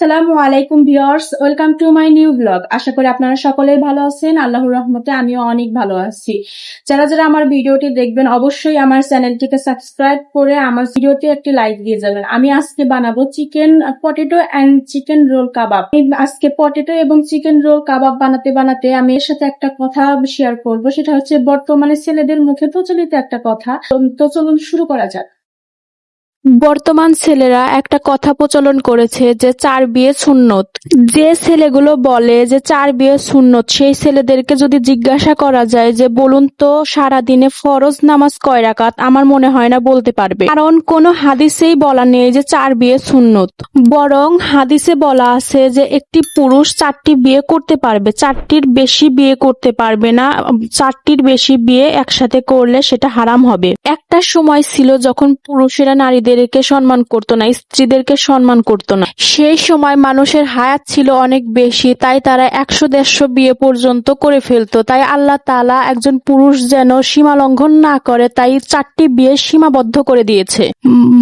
আসসালামু আলাইকুম viewers, welcome to my new blog. আশা করি আপনারা সকলেই ভালো আছেন। আল্লাহর রহমতে আমিও অনেক ভালো আছি। যারা যারা আমার ভিডিওটি দেখবেন অবশ্যই আমার চ্যানেলটিকে সাবস্ক্রাইব করে আমার ভিডিওতে একটি লাইক দিয়ে যাবেন। আমি আজকে বানাবো chicken potato and chicken roll kebab. আজকে পটেটো এবং চিকেন রোল কাবাব বানাতে বানাতে আমি এর সাথে একটা কথা শেয়ার করব, সেটা হচ্ছে বর্তমানে ছেলেদের মুখে প্রচলিত একটা কথা। তো চলুন শুরু করা যাক। বর্তমান ছেলেরা একটা কথা প্রচলন করেছে যে 4 বিয়ে সুন্নত। যে ছেলেগুলো বলে যে 4 বিয়ে সুন্নত, সেই ছেলেদেরকে যদি জিজ্ঞাসা করা যায় যে বলুন তো সারাদিনে ফরজ নামাজ কয় রাকাত, আমার মনে হয় না বলতে পারবে। কারণ কোনো হাদিসেই বলা নেই যে 4 বিয়ে সুন্নত। বরং হাদিসে বলা আছে যে একটি পুরুষ 4টি বিয়ে করতে পারবে, 4টির বেশি বিয়ে করতে পারবে না। 4টির বেশি বিয়ে একসাথে করলে সেটা হারাম হবে। একটা সময় ছিল যখন পুরুষেরা নারীদেরকে সম্মান করত না, স্ত্রীদেরকে সম্মান করত না। সেই সময় মানুষের হায়াত ছিল অনেক বেশি, তাই তারা 100-150 বিয়ে পর্যন্ত করে ফেলতো। তাই আল্লাহ তাআলা একজন পুরুষ যেন সীমা লঙ্ঘন না করে, তাই 4টি বিয়ে সীমাবদ্ধ করে দিয়েছে।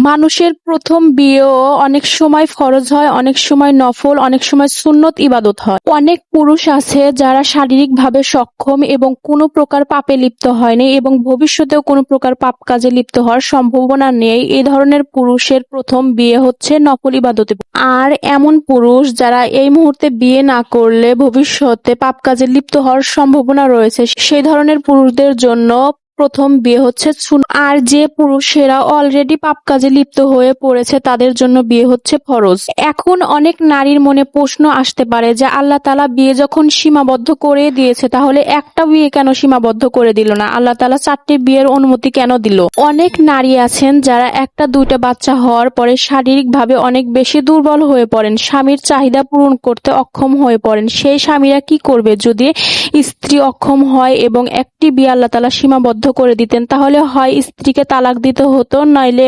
মানুষের প্রথম বিয়েও অনেক সময় ফরজ হয়, অনেক সময় নফল, অনেক সময় সুন্নত ইবাদত হয়। অনেক পুরুষ আছে যারা শারীরিকভাবে সক্ষম এবং কোনো প্রকার পাপে লিপ্ত হয়নি এবং ভবিষ্যতেও কোনো প্রকার পাপ কাজে লিপ্ত হওয়ার সম্ভাবনা নেই। এই ধরনের পুরুষের প্রথম বিয়ে হচ্ছে নফল ইবাদতে। আর এমন পুরুষ যারা এই মুহূর্তে বিয়ে না করলে ভবিষ্যতে পাপ কাজে লিপ্ত হওয়ার সম্ভাবনা রয়েছে, সেই ধরনের পুরুষদের জন্য প্রথম বিয়ে হচ্ছে সুন্নত। আর যে পুরুষেরা অলরেডি পাপ কাজে লিপ্ত হয়ে পড়েছে তাদের জন্য বিয়ে হচ্ছে ফরজ। এখন অনেক নারীর মনে প্রশ্ন আসতে পারে যে আল্লাহ তাআলা বিয়ে যখন সীমাবদ্ধ করে দিয়েছে তাহলে একটা বিয়ে কেন সীমাবদ্ধ করে দিল না? আল্লাহ তাআলা 4টি বিয়ের অনুমতি কেন দিল? অনেক নারী আছেন যারা 1-2টা বাচ্চা হওয়ার পরে শারীরিকভাবে অনেক বেশি দুর্বল হয়ে পড়েন, স্বামীর চাহিদা পূরণ করতে অক্ষম হয়ে পড়েন। সেই স্বামীরা কি করবে? যদি স্ত্রী অক্ষম হয় এবং একটি বিয়ে আল্লাহ তাআলা সীমাবদ্ধ করে দিতেন, তাহলে হয় স্ত্রীকে তালাক দিতে হতো, নইলে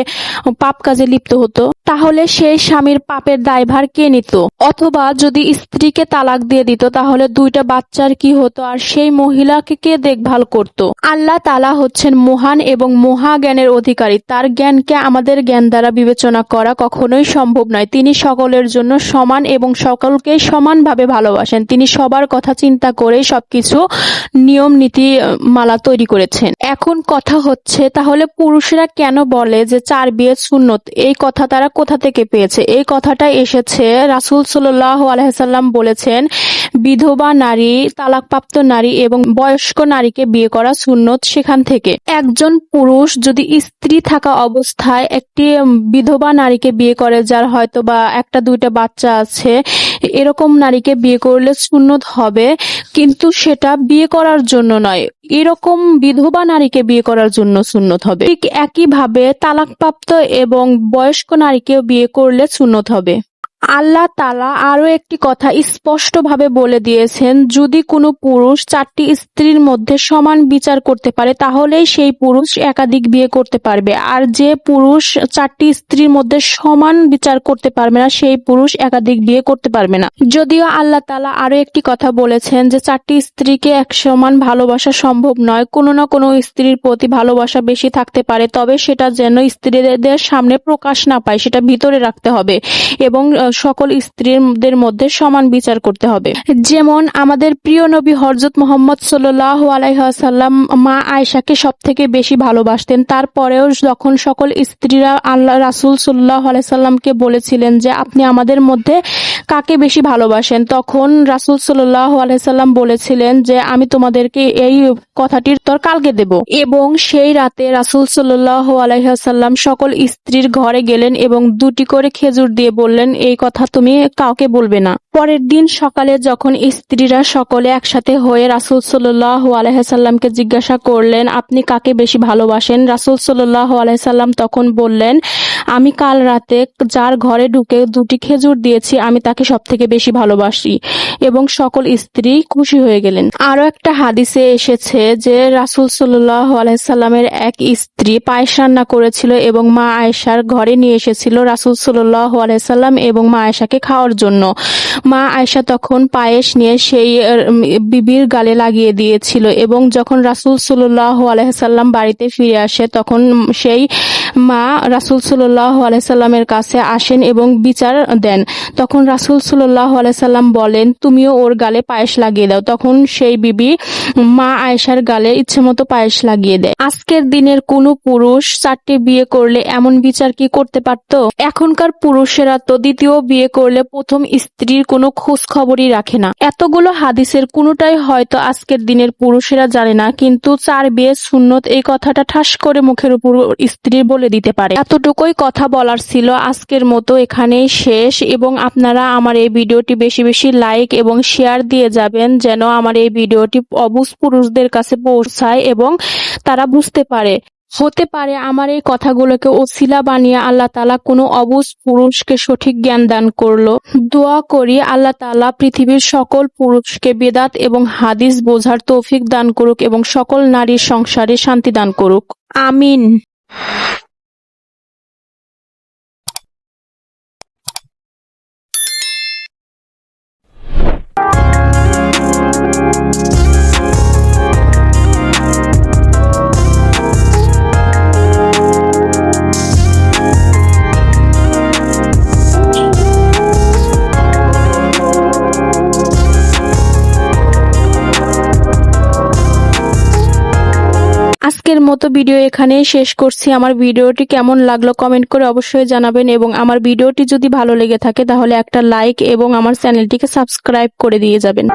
পাপ কাজে লিপ্ত হতো। তাহলে সেই স্বামীর পাপের দায়ভার কে নিত? অথবা যদি স্ত্রীকে তালাক দিয়ে দিত তাহলে 2টা বাচ্চার কি হতো আর সেই মহিলাকে কে দেখভাল করত? আল্লাহ তাআলা হচ্ছেন মহান এবং মহা জ্ঞানের অধিকারী। তার জ্ঞানকে আমাদের জ্ঞান দ্বারা বিবেচনা করা কখনোই সম্ভব নয়। তিনি সকলের জন্য সমান এবং সকলকে সমানভাবে ভালোবাসেন। তিনি সবার কথা চিন্তা করে সবকিছু নিয়ম নীতি মালা তৈরি করেছেন। এখন কথা হচ্ছে তাহলে পুরুষরা কেন বলে যে 4 বিয়ে সুন্নত? এই কথা তারা কোথা থেকে পেয়েছে? এই কথাটা এসেছে রাসূল সাল্লাল্লাহু আলাইহি ওয়াসাল্লাম বলেছেন, বিধবা নারী, তালাকপ্রাপ্ত নারী এবং বয়স্ক নারীকে বিয়ে করা সুন্নত। সেখান থেকে একজন পুরুষ যদি স্ত্রী থাকা অবস্থায় একটি বিধবা নারীকে বিয়ে করে, যার হয়তো বা 1-2টা বাচ্চা আছে, এরকম নারীকে বিয়ে করলে সুন্নত হবে, কিন্তু সেটা বিয়ে করার জন্য নয়, এরকম বিধবা নারীকে বিয়ে করার জন্য সুন্নত হবে। ঠিক একইভাবে তালাকপ্রাপ্ত এবং বয়স্ক নারীকেও বিয়ে করলে সুন্নত হবে। আল্লাহ তাআলা আরো একটি কথা স্পষ্টভাবে বলে দিয়েছেন, যদি কোনো পুরুষ 4টি স্ত্রীর মধ্যে সমান বিচার করতে পারে তাহলেই সেই পুরুষ একাধিক বিয়ে করতে পারবে। আর যে পুরুষ 4টি স্ত্রীর মধ্যে সমান বিচার করতে পারবে না সেই পুরুষ একাধিক বিয়ে করতে পারবে না। যদিও আল্লাহ তাআলা আরো একটি কথা বলেছেন যে 4টি স্ত্রীকে এক সমান ভালোবাসা সম্ভব নয়, কোনো না কোনো স্ত্রীর প্রতি ভালোবাসা বেশি থাকতে পারে, তবে সেটা যেন স্ত্রীদের সামনে প্রকাশ না পায়, সেটা ভিতরে রাখতে হবে এবং সকল স্ত্রীদের মধ্যে সমান বিচার করতে হবে। যেমন আমাদের প্রিয় নবী হযরত মুহাম্মদ সাল্লাল্লাহু আলাইহি ওয়াসাল্লাম মা আয়েশাকে সবথেকে বেশি ভালোবাসতেন। তারপরেও যখন সকল স্ত্রীরা আল্লাহ রাসূল সাল্লাল্লাহু আলাইহি ওয়াসাল্লামকে বলেছিলেন যে আপনি আমাদের মধ্যে কাকে বেশি ভালোবাসেন, তখন রাসূল সাল্লাল্লাহু আলাইহি ওয়াসাল্লাম বলেছিলেন যে আমি তোমাদেরকে এই কথাটির উত্তর কালকে দেব। এবং সেই রাতে রাসূল সাল্লাল্লাহু আলাইহি ওয়াসাল্লাম সকল স্ত্রীর ঘরে গেলেন এবং 2টি করে খেজুর দিয়ে বললেন, এই কথা তুমি কাউকে বলবে না। পরের দিন সকালে যখন স্ত্রীরা সকলে একসাথে হয়ে রাসূল সাল্লাল্লাহু আলাইহি ওয়াসাল্লামকে জিজ্ঞাসা করলেন আপনি কাকে বেশি ভালোবাসেন, রাসূল সাল্লাল্লাহু আলাইহি ওয়াসাল্লাম তখন বললেন, আমি কাল রাতে যার ঘরে ঢুকে 2টি খেজুর দিয়েছি আমি তাকে সবথেকে বেশি ভালোবাসি। এবং সকল স্ত্রী খুশি হয়ে গেলেন। আরো একটা হাদিসে এসেছে যে রাসূল সাল্লাল্লাহু আলাইহি ওয়াসাল্লামের এক স্ত্রী পায়েস রান্না করেছিল এবং মা আয়েশার ঘরে নিয়ে এসেছিল রাসূল সাল্লাল্লাহু আলাইহি ওয়াসাল্লাম এবং মা আয়েশাকে খাওয়ার জন্য। মা আয়েশা তখন পায়েস নিয়ে সেই বিবির গালে লাগিয়ে দিয়েছিল এবং যখন রাসূল সাল্লাল্লাহু আলাইহি ওয়াসাল্লাম বাড়িতে ফিরে আসে তখন সেই মা রাসূল সাল্লাল্লাহু আলাইহি সাল্লামের কাছে আসেন এবং বিচার দেন। তখন রাসূল সাল্লাল্লাহু আলাইহি সাল্লাম বলেন, তুমিও ওর গালে পায়েস লাগিয়ে দাও। তখন সেই বিবি মা আয়েশার গালে ইচ্ছেমতো পায়েস লাগিয়ে দেয়। আজকের দিনের কোনো পুরুষ 4টি বিয়ে করলে এমন বিচার কি করতে পারত? এখনকার পুরুষেরা তো দ্বিতীয় বিয়ে করলে প্রথম স্ত্রীর কোনো খোঁজ খবরই রাখে না। এতগুলো হাদিসের কোনোটাই হয়তো আজকের দিনের পুরুষেরা জানে না, কিন্তু 4 বিয়ে সুন্নত এই কথাটা ঠাস করে মুখের উপর স্ত্রীর বলে দিতে পারে। এতটুকুই কথা বলার ছিল। আজকের মতো এখানেই শেষ, এবং আপনারা আমার এই ভিডিওটি বেশি বেশি লাইক এবং শেয়ার দিয়ে যাবেন, যেন আমার এই ভিডিওটি অবুঝ পুরুষদের কাছে পৌঁছায় এবং তারা বুঝতে পারে। হতে পারে আমার এই কথাগুলোকে ওসিলা বানিয়ে আল্লাহ তাআলা কোনো অবুঝ পুরুষকে সঠিক জ্ঞান দান করলো। দোয়া করি আল্লাহ তাআলা পৃথিবীর সকল পুরুষকে বেদাত এবং হাদিস বোঝার তৌফিক দান করুক এবং সকল নারীর সংসারে শান্তি দান করুক। আমিন। আজকের মতো ভিডিও এখানেই শেষ করছি। আমার ভিডিওটি কেমন লাগলো কমেন্ট করে অবশ্যই জানাবেন, এবং আমার ভিডিওটি যদি ভালো লেগে থাকে তাহলে একটা লাইক এবং আমার চ্যানেলটিকে সাবস্ক্রাইব করে দিয়ে যাবেন।